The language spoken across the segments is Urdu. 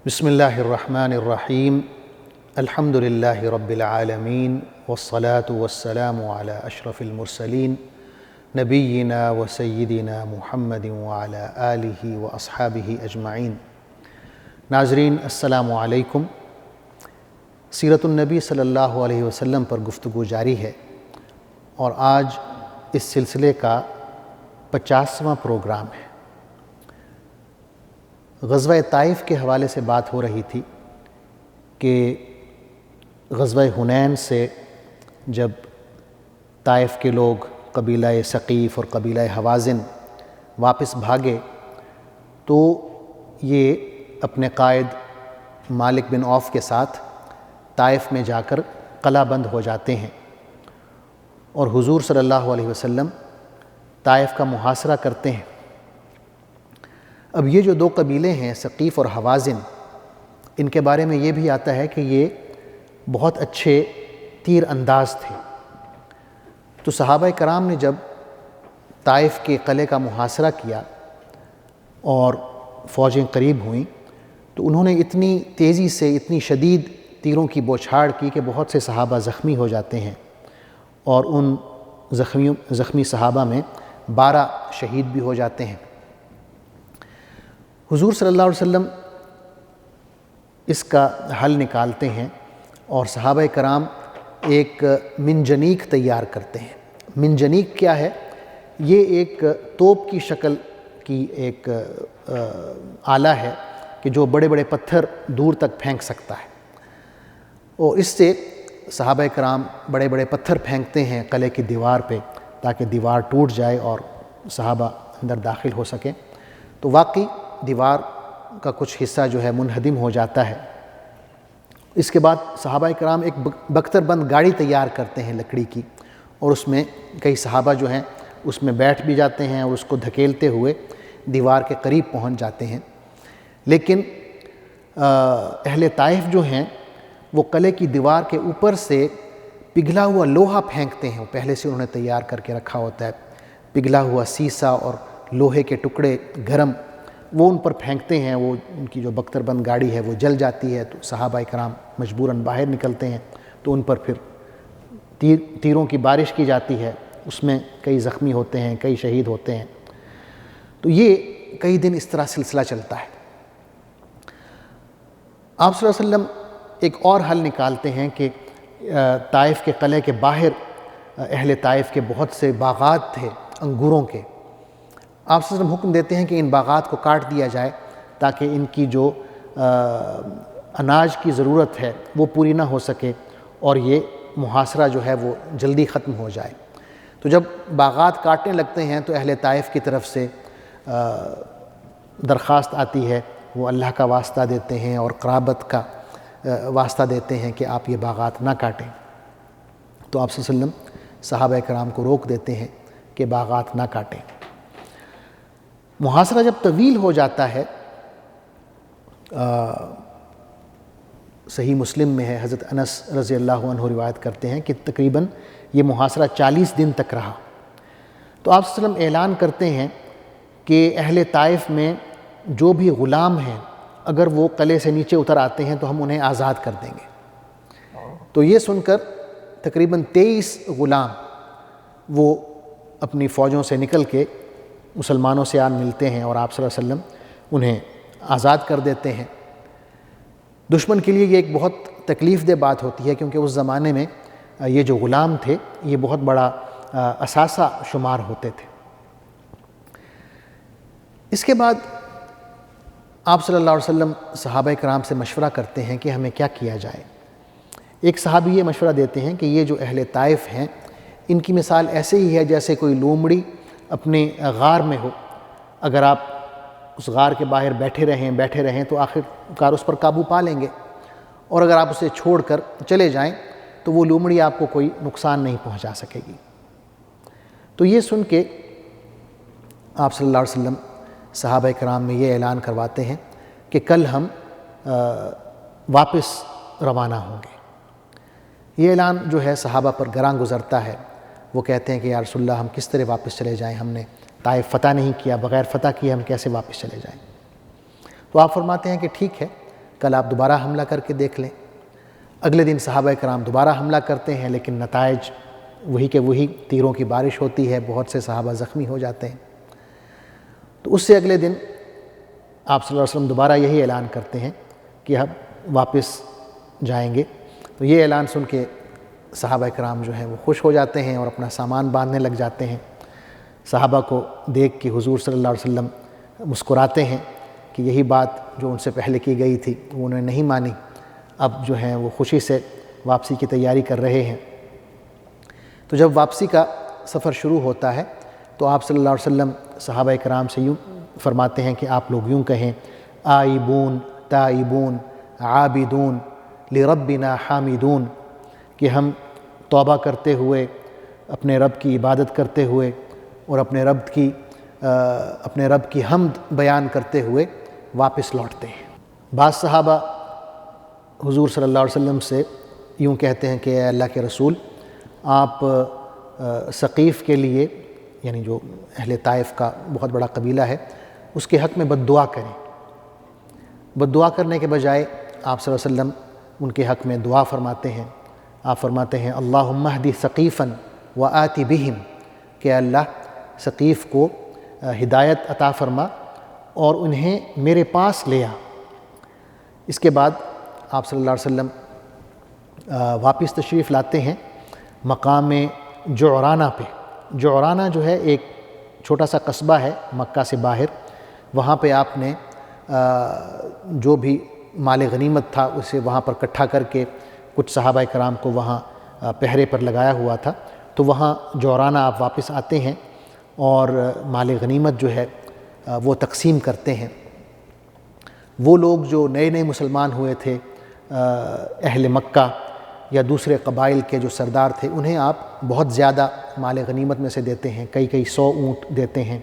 بسم اللہ الرحمن الرحیم الحمد للہ رب العالمین والصلاة والسلام علی اشرف المرسلین نبینا و سیدنا محمد وعلی آلہ و اصحابہ اجمعین۔ ناظرین السلام علیکم۔ سیرت النبی صلی اللہ علیہ وسلم پر گفتگو جاری ہے اور آج اس سلسلے کا 50واں پروگرام ہے۔ غزوہ طائف کے حوالے سے بات ہو رہی تھی کہ غزوہ حنین سے جب طائف کے لوگ قبیلہ ثقیف اور قبیلہ حوازن واپس بھاگے تو یہ اپنے قائد مالک بن عوف کے ساتھ طائف میں جا کر قلعہ بند ہو جاتے ہیں اور حضور صلی اللہ علیہ وسلم طائف کا محاصرہ کرتے ہیں۔ اب یہ جو دو قبیلے ہیں ثقیف اور حوازن، ان کے بارے میں یہ بھی آتا ہے کہ یہ بہت اچھے تیر انداز تھے۔ تو صحابہ کرام نے جب طائف کے قلعے کا محاصرہ کیا اور فوجیں قریب ہوئیں تو انہوں نے اتنی تیزی سے اتنی شدید تیروں کی بوچھاڑ کی کہ بہت سے صحابہ زخمی ہو جاتے ہیں اور ان زخمی صحابہ میں 12 شہید بھی ہو جاتے ہیں۔ حضور صلی اللہ علیہ وسلم اس کا حل نکالتے ہیں اور صحابہ کرام ایک منجنیق تیار کرتے ہیں۔ منجنیق کیا ہے؟ یہ ایک توپ کی شکل کی ایک آلہ ہے کہ جو بڑے بڑے پتھر دور تک پھینک سکتا ہے، اور اس سے صحابہ کرام بڑے بڑے پتھر پھینکتے ہیں قلعے کی دیوار پہ تاکہ دیوار ٹوٹ جائے اور صحابہ اندر داخل ہو سکیں۔ تو واقعی دیوار کا کچھ حصہ جو ہے منہدم ہو جاتا ہے۔ اس کے بعد صحابہ کرام ایک بختر بند گاڑی تیار کرتے ہیں لکڑی کی، اور اس میں کئی صحابہ جو ہیں اس میں بیٹھ بھی جاتے ہیں اور اس کو دھکیلتے ہوئے دیوار کے قریب پہنچ جاتے ہیں۔ لیکن اہل طائف جو ہیں وہ قلعے کی دیوار کے اوپر سے پگھلا ہوا لوہا پھینکتے ہیں، پہلے سے انہوں نے تیار کر کے رکھا ہوتا ہے، پگھلا ہوا سیسا اور لوہے کے ٹکڑے گرم، وہ ان پر پھینکتے ہیں۔ وہ ان کی جو بختر بند گاڑی ہے وہ جل جاتی ہے، تو صحابہ کرام مجبوراً باہر نکلتے ہیں، تو ان پر پھر تیروں کی بارش کی جاتی ہے، اس میں کئی زخمی ہوتے ہیں، کئی شہید ہوتے ہیں۔ تو یہ کئی دن اس طرح سلسلہ چلتا ہے۔ آپ صلی اللہ علیہ وسلم ایک اور حل نکالتے ہیں کہ طائف کے قلعے کے باہر اہل طائف کے بہت سے باغات تھے انگوروں کے۔ آپ صلی اللہ علیہ وسلم حکم دیتے ہیں کہ ان باغات کو کاٹ دیا جائے تاکہ ان کی جو اناج کی ضرورت ہے وہ پوری نہ ہو سکے اور یہ محاصرہ جو ہے وہ جلدی ختم ہو جائے۔ تو جب باغات کاٹنے لگتے ہیں تو اہل طائف کی طرف سے درخواست آتی ہے، وہ اللہ کا واسطہ دیتے ہیں اور قرابت کا واسطہ دیتے ہیں کہ آپ یہ باغات نہ کاٹیں۔ تو آپ صلی اللہ علیہ وسلم صحابہ کرام کو روک دیتے ہیں کہ باغات نہ کاٹیں۔ محاصرہ جب طویل ہو جاتا ہے، صحیح مسلم میں ہے، حضرت انس رضی اللہ عنہ روایت کرتے ہیں کہ تقریباً یہ محاصرہ 40 دن تک رہا۔ تو آپ صلی اللہ علیہ وسلم اعلان کرتے ہیں کہ اہل طائف میں جو بھی غلام ہیں اگر وہ قلعے سے نیچے اتر آتے ہیں تو ہم انہیں آزاد کر دیں گے۔ تو یہ سن کر تقریباً 23 غلام وہ اپنی فوجوں سے نکل کے مسلمانوں سے آن ملتے ہیں اور آپ صلی اللہ علیہ وسلم انہیں آزاد کر دیتے ہیں۔ دشمن کے لیے یہ ایک بہت تکلیف دہ بات ہوتی ہے کیونکہ اس زمانے میں یہ جو غلام تھے یہ بہت بڑا اثاثہ شمار ہوتے تھے۔ اس کے بعد آپ صلی اللہ علیہ وسلم صحابہ کرام سے مشورہ کرتے ہیں کہ ہمیں کیا کیا جائے۔ ایک صحابی یہ مشورہ دیتے ہیں کہ یہ جو اہل طائف ہیں ان کی مثال ایسے ہی ہے جیسے کوئی لومڑی اپنے غار میں ہو۔ اگر آپ اس غار کے باہر بیٹھے رہیں تو آخر کار اس پر قابو پا لیں گے، اور اگر آپ اسے چھوڑ کر چلے جائیں تو وہ لومڑی آپ کو کوئی نقصان نہیں پہنچا سکے گی۔ تو یہ سن کے آپ صلی اللہ علیہ وسلم صحابہ کرام میں یہ اعلان کرواتے ہیں کہ کل ہم واپس روانہ ہوں گے۔ یہ اعلان جو ہے صحابہ پر گراں گزرتا ہے۔ وہ کہتے ہیں کہ یا رسول اللہ ہم کس طرح واپس چلے جائیں، ہم نے طائف فتح نہیں کیا، بغیر فتح کیے ہم کیسے واپس چلے جائیں۔ تو آپ فرماتے ہیں کہ ٹھیک ہے، کل آپ دوبارہ حملہ کر کے دیکھ لیں۔ اگلے دن صحابہ کرام دوبارہ حملہ کرتے ہیں، لیکن نتائج وہی کہ وہی، تیروں کی بارش ہوتی ہے، بہت سے صحابہ زخمی ہو جاتے ہیں۔ تو اس سے اگلے دن آپ صلی اللہ علیہ وسلم دوبارہ یہی اعلان کرتے ہیں کہ اب واپس جائیں گے۔ تو یہ اعلان سن کے صحابہ کرام جو ہیں وہ خوش ہو جاتے ہیں اور اپنا سامان باندھنے لگ جاتے ہیں۔ صحابہ کو دیکھ کے حضور صلی اللہ علیہ وسلم مسکراتے ہیں کہ یہی بات جو ان سے پہلے کی گئی تھی وہ انہوں نے نہیں مانی، اب جو ہیں وہ خوشی سے واپسی کی تیاری کر رہے ہیں۔ تو جب واپسی کا سفر شروع ہوتا ہے تو آپ صلی اللہ علیہ وسلم صحابہ کرام سے یوں فرماتے ہیں کہ آپ لوگ یوں کہیں، آئبون تائبون عابدون لربنا حامدون، کہ ہم توبہ کرتے ہوئے، اپنے رب کی عبادت کرتے ہوئے اور اپنے رب کی حمد بیان کرتے ہوئے واپس لوٹتے ہیں۔ بعض صحابہ حضور صلی اللہ علیہ وسلم سے یوں کہتے ہیں کہ اے اللہ کے رسول، آپ ثقیف کے لیے، یعنی جو اہل طائف کا بہت بڑا قبیلہ ہے، اس کے حق میں بد دعا کریں۔ بد دعا کرنے کے بجائے آپ صلی اللہ علیہ وسلم ان کے حق میں دعا فرماتے ہیں۔ آپ فرماتے ہیں اللہم اہدی ثقیفا وآتی بہم، کہ اللہ ثقیف کو ہدایت عطا فرما اور انہیں میرے پاس لے آ۔ اس کے بعد آپ صلی اللہ علیہ وسلم واپس تشریف لاتے ہیں مقام جعرانہ پہ۔ جعرانہ جو ہے ایک چھوٹا سا قصبہ ہے مکہ سے باہر، وہاں پہ آپ نے جو بھی مال غنیمت تھا اسے وہاں پر اکٹھا کر کے کچھ صحابہ کرام کو وہاں پہرے پر لگایا ہوا تھا، تو وہاں جعرانہ آپ واپس آتے ہیں اور مال غنیمت جو ہے وہ تقسیم کرتے ہیں۔ وہ لوگ جو نئے نئے مسلمان ہوئے تھے، اہل مکہ یا دوسرے قبائل کے جو سردار تھے، انہیں آپ بہت زیادہ مال غنیمت میں سے دیتے ہیں، کئی 100 اونٹ دیتے ہیں۔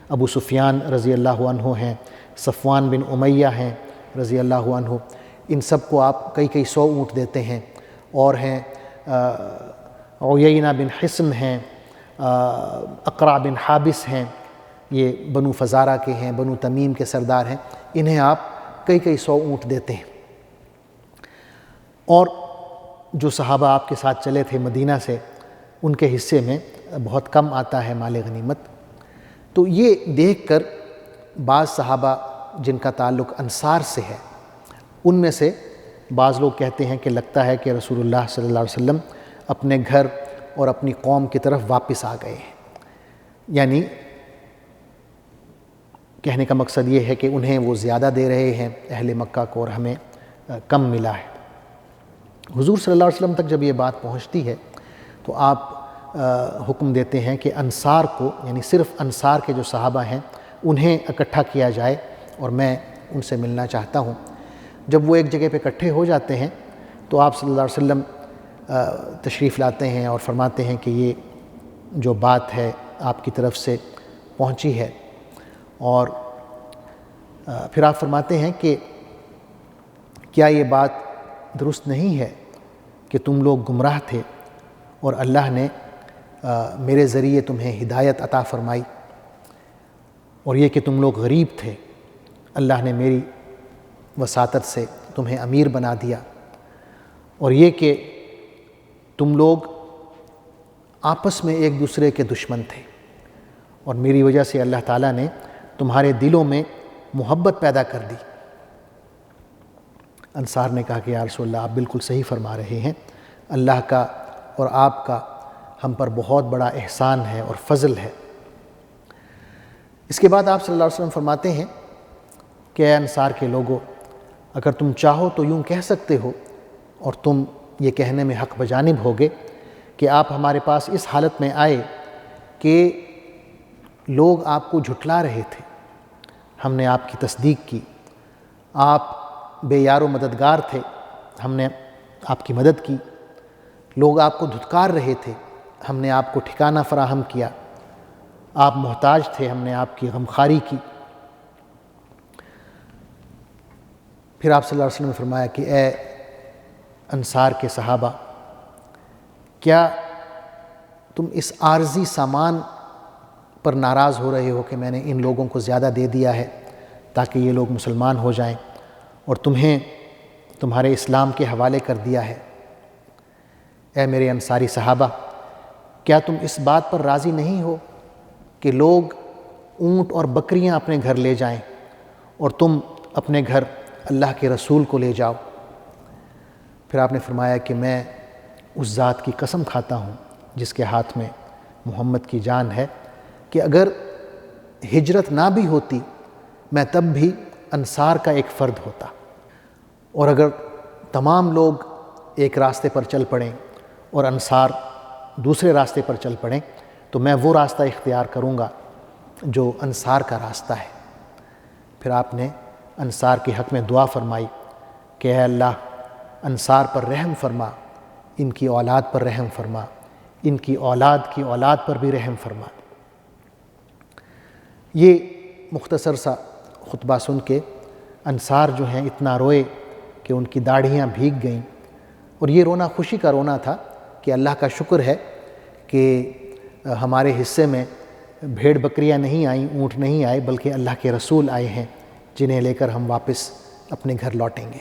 ابو سفیان رضی اللہ عنہ ہیں، صفوان بن امیہ ہیں رضی اللہ عنہ، ان سب کو آپ کئی 100 اونٹ دیتے ہیں۔ اور ہیں عیینہ بن حصن ہیں، اقرع بن حابس ہیں، یہ بنو فزارہ کے ہیں، بنو تمیم کے سردار ہیں، انہیں آپ کئی 100 اونٹ دیتے ہیں۔ اور جو صحابہ آپ کے ساتھ چلے تھے مدینہ سے، ان کے حصے میں بہت کم آتا ہے مال غنیمت۔ تو یہ دیکھ کر بعض صحابہ جن کا تعلق انصار سے ہے، ان میں سے بعض لوگ کہتے ہیں کہ لگتا ہے کہ رسول اللہ صلی اللہ علیہ وسلم اپنے گھر اور اپنی قوم کی طرف واپس آ گئے ہیں، یعنی کہنے کا مقصد یہ ہے کہ انہیں وہ زیادہ دے رہے ہیں اہل مکہ کو اور ہمیں کم ملا ہے۔ حضور صلی اللہ علیہ وسلم تک جب یہ بات پہنچتی ہے تو آپ حکم دیتے ہیں کہ انصار کو، یعنی صرف انصار کے جو صحابہ ہیں انہیں اکٹھا کیا جائے اور میں ان سے ملنا چاہتا ہوں۔ جب وہ ایک جگہ پہ اکٹھے ہو جاتے ہیں تو آپ صلی اللہ علیہ وسلم تشریف لاتے ہیں اور فرماتے ہیں کہ یہ جو بات ہے آپ کی طرف سے پہنچی ہے، اور پھر آپ فرماتے ہیں کہ کیا یہ بات درست نہیں ہے کہ تم لوگ گمراہ تھے اور اللہ نے میرے ذریعے تمہیں ہدایت عطا فرمائی، اور یہ کہ تم لوگ غریب تھے، اللہ نے میری وساطت سے تمہیں امیر بنا دیا، اور یہ کہ تم لوگ آپس میں ایک دوسرے کے دشمن تھے اور میری وجہ سے اللہ تعالیٰ نے تمہارے دلوں میں محبت پیدا کر دی۔ انصار نے کہا کہ یا رسول اللہ آپ بالکل صحیح فرما رہے ہیں، اللہ کا اور آپ کا ہم پر بہت بڑا احسان ہے اور فضل ہے۔ اس کے بعد آپ صلی اللہ علیہ وسلم فرماتے ہیں کہ اے انصار کے لوگوں، اگر تم چاہو تو یوں کہہ سکتے ہو، اور تم یہ کہنے میں حق بجانب ہوگے کہ آپ ہمارے پاس اس حالت میں آئے کہ لوگ آپ کو جھٹلا رہے تھے، ہم نے آپ کی تصدیق کی، آپ بے یار و مددگار تھے، ہم نے آپ کی مدد کی، لوگ آپ کو دھتکار رہے تھے، ہم نے آپ کو ٹھکانہ فراہم کیا، آپ محتاج تھے، ہم نے آپ کی غمخواری کی۔ پھر آپ صلی اللہ علیہ وسلم نے فرمایا کہ اے انصار کے صحابہ، کیا تم اس عارضی سامان پر ناراض ہو رہے ہو کہ میں نے ان لوگوں کو زیادہ دے دیا ہے تاکہ یہ لوگ مسلمان ہو جائیں، اور تمہیں تمہارے اسلام کے حوالے کر دیا ہے۔ اے میرے انصاری صحابہ، کیا تم اس بات پر راضی نہیں ہو کہ لوگ اونٹ اور بکریاں اپنے گھر لے جائیں اور تم اپنے گھر اللہ کے رسول کو لے جاؤ؟ پھر آپ نے فرمایا کہ میں اس ذات کی قسم کھاتا ہوں جس کے ہاتھ میں محمد کی جان ہے کہ اگر ہجرت نہ بھی ہوتی میں تب بھی انصار کا ایک فرد ہوتا، اور اگر تمام لوگ ایک راستے پر چل پڑیں اور انصار دوسرے راستے پر چل پڑیں تو میں وہ راستہ اختیار کروں گا جو انصار کا راستہ ہے۔ پھر آپ نے انصار کے حق میں دعا فرمائی کہ اے اللہ انصار پر رحم فرما، ان کی اولاد پر رحم فرما، ان کی اولاد کی اولاد پر بھی رحم فرما۔ یہ مختصر سا خطبہ سن کے انصار جو ہیں اتنا روئے کہ ان کی داڑھیاں بھیگ گئیں، اور یہ رونا خوشی کا رونا تھا کہ اللہ کا شکر ہے کہ ہمارے حصے میں بھیڑ بکریاں نہیں آئیں، اونٹ نہیں آئے، بلکہ اللہ کے رسول آئے ہیں جنہیں لے کر ہم واپس اپنے گھر لوٹیں گے۔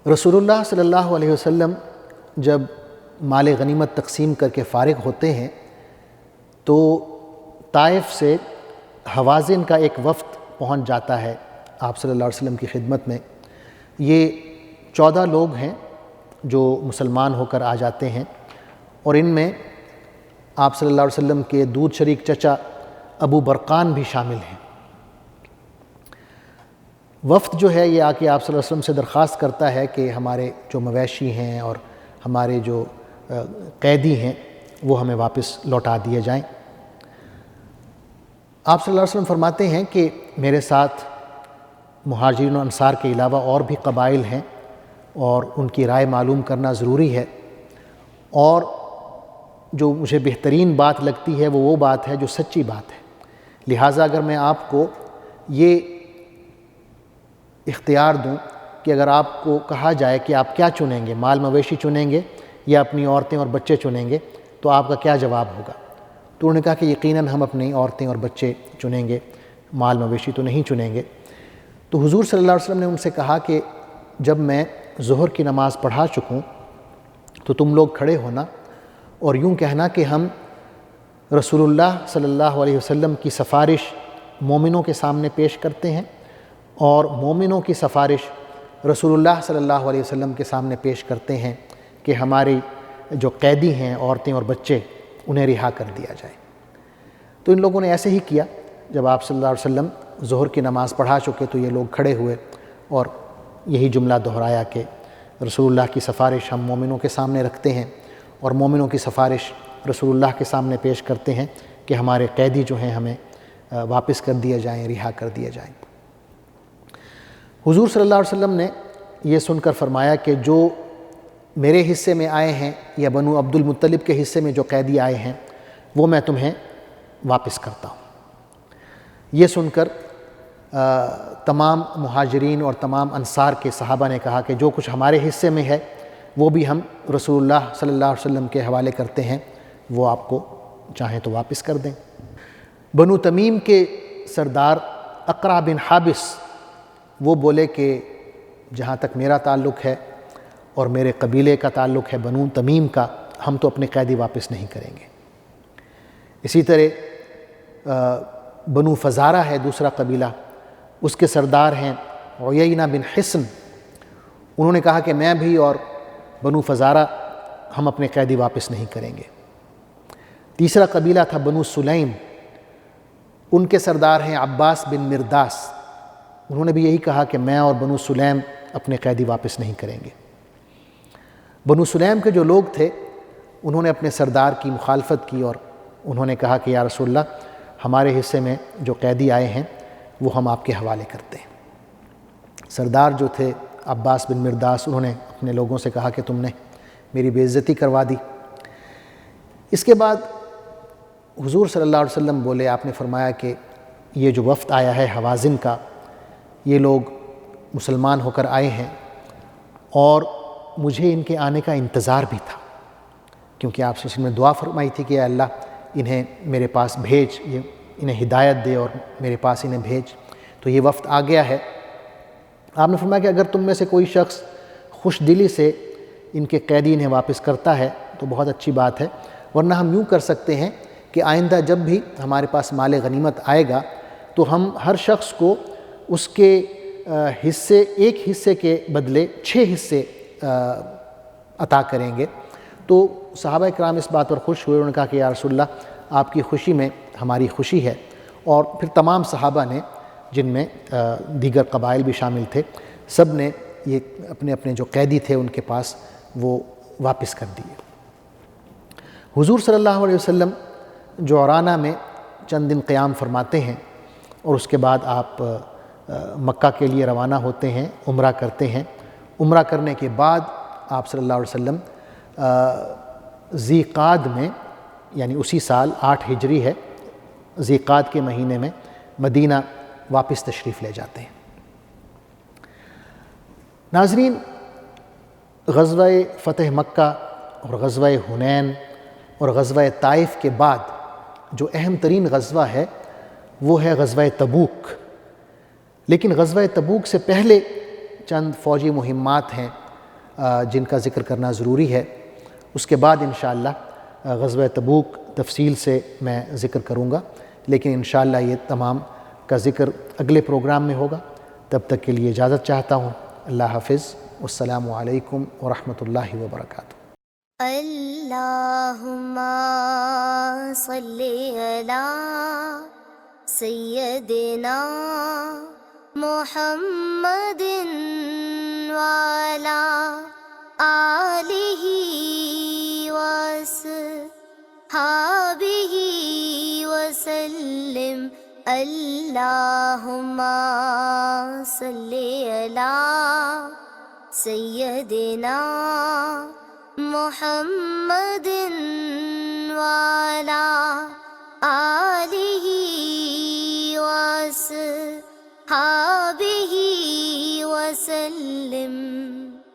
رسول اللہ صلی اللہ علیہ وسلم جب مال غنیمت تقسیم کر کے فارغ ہوتے ہیں تو طائف سے حوازن کا ایک وفد پہنچ جاتا ہے آپ صلی اللہ علیہ وسلم کی خدمت میں۔ یہ 14 لوگ ہیں جو مسلمان ہو کر آ جاتے ہیں، اور ان میں آپ صلی اللہ علیہ وسلم کے دودھ شریک چچا ابو برقان بھی شامل ہیں۔ وفد جو ہے یہ آ کے آپ صلی اللہ علیہ وسلم سے درخواست کرتا ہے کہ ہمارے جو مویشی ہیں اور ہمارے جو قیدی ہیں وہ ہمیں واپس لوٹا دیے جائیں۔ آپ صلی اللہ علیہ وسلم فرماتے ہیں کہ میرے ساتھ مہاجرین و انصار کے علاوہ اور بھی قبائل ہیں اور ان کی رائے معلوم کرنا ضروری ہے، اور جو مجھے بہترین بات لگتی ہے وہ بات ہے جو سچی بات ہے، لہٰذا اگر میں آپ کو یہ اختیار دوں کہ اگر آپ کو کہا جائے کہ آپ کیا چنیں گے، مال مویشی چنیں گے یا اپنی عورتیں اور بچے چنیں گے، تو آپ کا کیا جواب ہوگا؟ تو انہوں نے کہا کہ یقیناً ہم اپنی عورتیں اور بچے چنیں گے، مال مویشی تو نہیں چنیں گے۔ تو حضور صلی اللہ علیہ وسلم نے ان سے کہا کہ جب میں ظہر کی نماز پڑھا چکوں تو تم لوگ کھڑے ہونا اور یوں کہنا کہ ہم رسول اللہ صلی اللہ علیہ وسلم کی سفارش مومنوں کے سامنے پیش کرتے ہیں، اور مومنوں کی سفارش رسول اللہ صلی اللہ علیہ وسلم کے سامنے پیش کرتے ہیں کہ ہماری جو قیدی ہیں عورتیں اور بچے انہیں رہا کر دیا جائے۔ تو ان لوگوں نے ایسے ہی کیا۔ جب آپ صلی اللہ علیہ وسلم ظہر کی نماز پڑھا چکے تو یہ لوگ کھڑے ہوئے اور یہی جملہ دہرایا کہ رسول اللہ کی سفارش ہم مومنوں کے سامنے رکھتے ہیں اور مومنوں کی سفارش رسول اللہ کے سامنے پیش کرتے ہیں کہ ہمارے قیدی جو ہیں ہمیں واپس کر دیے جائیں، رہا کر دیے جائیں۔ حضور صلی اللہ علیہ وسلم نے یہ سن کر فرمایا کہ جو میرے حصے میں آئے ہیں یا بنو عبد المطلب کے حصے میں جو قیدی آئے ہیں وہ میں تمہیں واپس کرتا ہوں۔ یہ سن کر تمام مہاجرین اور تمام انصار کے صحابہ نے کہا کہ جو کچھ ہمارے حصے میں ہے وہ بھی ہم رسول اللہ صلی اللہ علیہ وسلم کے حوالے کرتے ہیں، وہ آپ کو چاہیں تو واپس کر دیں۔ بنو تمیم کے سردار اقرع بن حابس وہ بولے کہ جہاں تک میرا تعلق ہے اور میرے قبیلے کا تعلق ہے بنو تمیم کا، ہم تو اپنے قیدی واپس نہیں کریں گے۔ اسی طرح بنو فزارہ ہے دوسرا قبیلہ، اس کے سردار ہیں عیینہ بن حصن، انہوں نے کہا کہ میں بھی اور بنو فزارہ ہم اپنے قیدی واپس نہیں کریں گے۔ تیسرا قبیلہ تھا بنو سلیم، ان کے سردار ہیں عباس بن مرداس، انہوں نے بھی یہی کہا کہ میں اور بنو سلیم اپنے قیدی واپس نہیں کریں گے۔ بنو سلیم کے جو لوگ تھے انہوں نے اپنے سردار کی مخالفت کی اور انہوں نے کہا کہ یا رسول اللہ ہمارے حصے میں جو قیدی آئے ہیں وہ ہم آپ کے حوالے کرتے ہیں۔ سردار جو تھے عباس بن مرداس انہوں نے اپنے لوگوں سے کہا کہ تم نے میری بے عزتی کروا دی۔ اس کے بعد حضور صلی اللہ علیہ وسلم بولے، آپ نے فرمایا کہ یہ جو وفد آیا ہے حوازن کا، یہ لوگ مسلمان ہو کر آئے ہیں اور مجھے ان کے آنے کا انتظار بھی تھا، کیونکہ آپ صلی اللہ علیہ وسلم نے دعا فرمائی تھی کہ اے اللہ انہیں میرے پاس بھیج، انہیں ہدایت دے اور میرے پاس انہیں بھیج۔ تو یہ وفد آ گیا ہے۔ آپ نے فرمایا کہ اگر تم میں سے کوئی شخص خوش دلی سے ان کے قیدی انہیں واپس کرتا ہے تو بہت اچھی بات ہے، ورنہ ہم یوں کر سکتے ہیں کہ آئندہ جب بھی ہمارے پاس مال غنیمت آئے گا تو ہم ہر شخص کو اس کے حصے، ایک حصے کے بدلے 6 حصے عطا کریں گے۔ تو صحابہ کرام اس بات پر خوش ہوئے، انہوں نے کہا کہ یا رسول اللہ آپ کی خوشی میں ہماری خوشی ہے، اور پھر تمام صحابہ نے، جن میں دیگر قبائل بھی شامل تھے، سب نے یہ اپنے اپنے جو قیدی تھے ان کے پاس وہ واپس کر دیے۔ حضور صلی اللہ علیہ وسلم جعرانہ میں چند دن قیام فرماتے ہیں اور اس کے بعد آپ مکہ کے لیے روانہ ہوتے ہیں، عمرہ کرتے ہیں۔ عمرہ کرنے کے بعد آپ صلی اللہ علیہ وسلم ذی قعد میں، یعنی اسی سال 8 ہجری ہے، ذی قعد کے مہینے میں مدینہ واپس تشریف لے جاتے ہیں۔ ناظرین، غزوہ فتح مکہ اور غزوہ حنین اور غزوہ طائف کے بعد جو اہم ترین غزوہ ہے وہ ہے غزوہ تبوک۔ لیکن غزوہ تبوک سے پہلے چند فوجی مہمات ہیں جن کا ذکر کرنا ضروری ہے۔ اس کے بعد انشاءاللہ غزوہ تبوک تفصیل سے میں ذکر کروں گا، لیکن انشاءاللہ یہ تمام کا ذکر اگلے پروگرام میں ہوگا۔ تب تک کے لیے اجازت چاہتا ہوں۔ اللہ حافظ، والسلام علیکم ورحمۃ اللہ وبرکاتہ۔ اللہم صلی علی سیدنا محمد وعلی آلہ وصحبہ وسلم۔ اللہم صلی علی سیدنا محمد وعلی آلہ وصحبہ وسلم۔